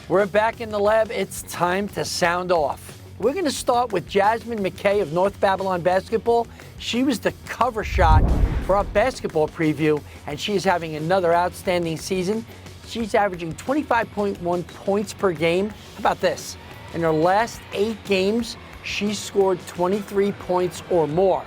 We're back in the lab. It's time to sound off. We're going to start with Jasmine McKay of North Babylon Basketball. She was the cover shot for our basketball preview, and she is having another outstanding season. She's averaging 25.1 points per game. How about this? In her last 8 games, she scored 23 points or more.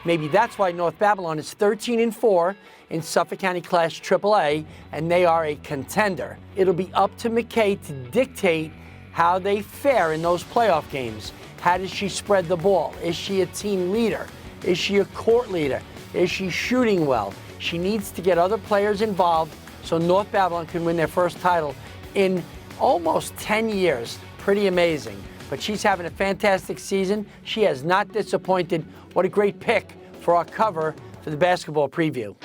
Maybe that's why North Babylon is 13-4 in Suffolk County Class AAA, and they are a contender. It'll be up to McKay to dictate how they fare in those playoff games. How does she spread the ball? Is she a team leader? Is she a court leader? Is she shooting well? She needs to get other players involved so North Babylon can win their first title in almost 10 years. Pretty amazing. But she's having a fantastic season. She has not disappointed. What a great pick for our cover for the basketball preview.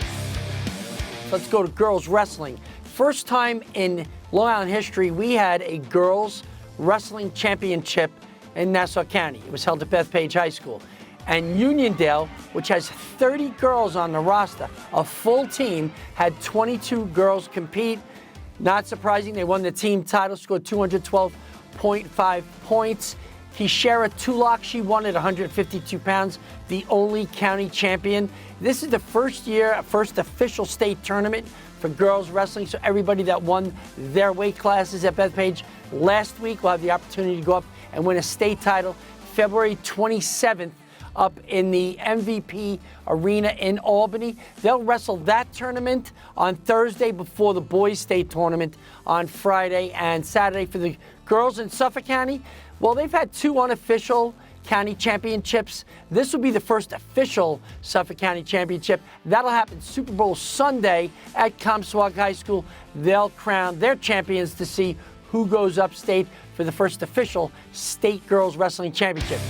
Let's go to girls wrestling. First time in Long Island history, we had a girls wrestling championship in Nassau County. It was held at Bethpage High School. And Uniondale, which has 30 girls on the roster, a full team, had 22 girls compete. Not surprising, they won the team title, scored 212.5 points. Kishara Tulak, she won at 152 pounds, the only county champion. This is the first official state tournament for girls wrestling, so everybody that won their weight classes at Bethpage last week will have the opportunity to go up and win a state title February 27th up in the MVP Arena in Albany. They'll wrestle that tournament on Thursday before the boys' state tournament on Friday and Saturday. For the girls in Suffolk County, well, they've had 2 unofficial county championships. This will be the first official Suffolk County championship. That'll happen Super Bowl Sunday at Comstock High School. They'll crown their champions to see who goes upstate for the first official state girls wrestling championship.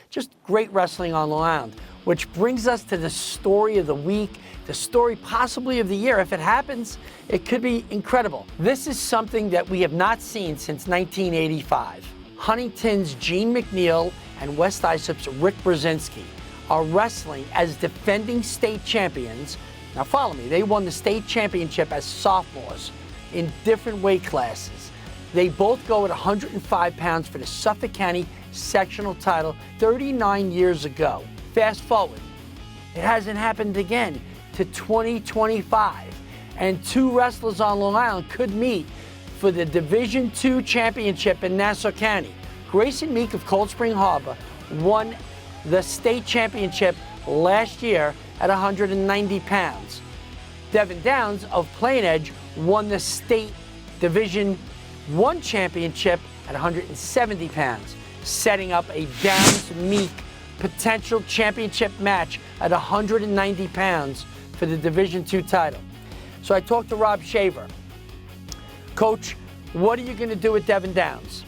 Just great wrestling on Long Island, which brings us to the story of the week, the story possibly of the year. If it happens, it could be incredible. This is something that we have not seen since 1985. Huntington's Gene McNeil and West Isop's Rick Brzezinski are wrestling as defending state champions. Now follow me, they won the state championship as sophomores in different weight classes. They both go at 105 pounds for the Suffolk County sectional title 39 years ago. Fast forward, it hasn't happened again to 2025, and 2 wrestlers on Long Island could meet for the Division II championship in Nassau County. Grayson Meak of Cold Spring Harbor won the state championship last year at 190 pounds. Devin Downes of Plain Edge won the state Division I championship at 170 pounds, setting up a Downes-Meak potential championship match at 190 pounds for the Division II title. So I talked to Rob Shaver. Coach, what are you going to do with Devin Downes?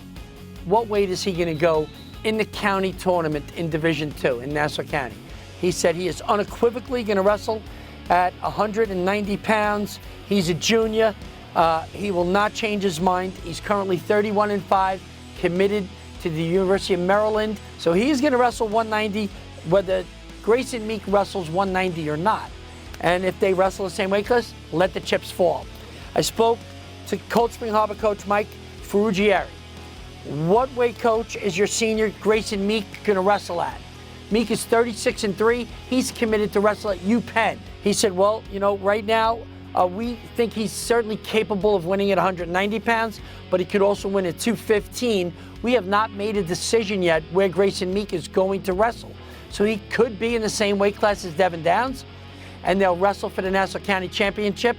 What weight is he going to go in the county tournament in Division II in Nassau County? He said he is unequivocally going to wrestle at 190 pounds. He's a junior. He will not change his mind. He's currently 31-5, committed to the University of Maryland. So he's going to wrestle 190, whether Grayson Meak wrestles 190 or not. And if they wrestle the same weight class, let the chips fall. I spoke to Cold Spring Harbor coach Mike Ferrugieri. What weight, coach, is your senior Grayson Meak going to wrestle at? Meak is 36-3. He's committed to wrestle at UPenn. He said, well, you know, right now, we think he's certainly capable of winning at 190 pounds, but he could also win at 215. We have not made a decision yet where Grayson Meak is going to wrestle. So he could be in the same weight class as Devin Downes, and they'll wrestle for the Nassau County Championship,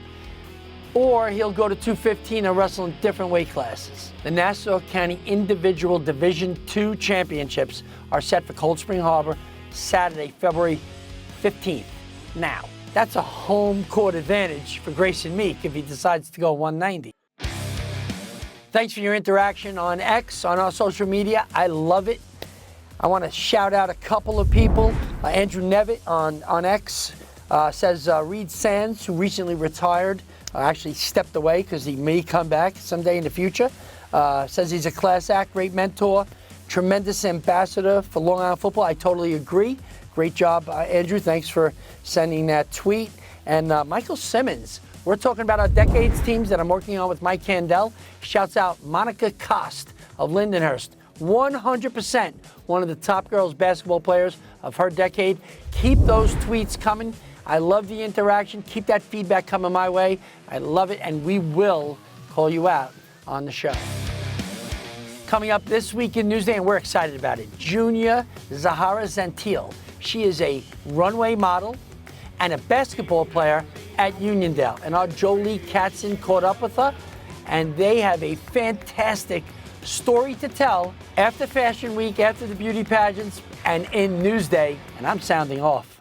or he'll go to 215 and wrestle in different weight classes. The Nassau County Individual Division II Championships are set for Cold Spring Harbor Saturday, February 15th. Now, that's a home court advantage for Grayson Meak if he decides to go 190. Thanks for your interaction on X, on our social media. I love it. I want to shout out a couple of people. Andrew Nevitt on X says Reed Sands, who recently retired, actually stepped away because he may come back someday in the future. Says he's a class act, great mentor, tremendous ambassador for Long Island football. I totally agree. Great job, Andrew. Thanks for sending that tweet. And Michael Simmons We're talking about our decades teams that I'm working on with Mike Candell. Shouts out Monica Kost of Lindenhurst. 100% one of the top girls basketball players of her decade. Keep those tweets coming. I love the interaction. Keep that feedback coming my way. I love it, and we will call you out on the show. Coming up this week in Newsday, and we're excited about it, Junior Zahara Zantil. She is a runway model and a basketball player at Uniondale. And our Jolie Katzen caught up with her, and they have a fantastic story to tell after Fashion Week, after the beauty pageants, and in Newsday. And I'm sounding off.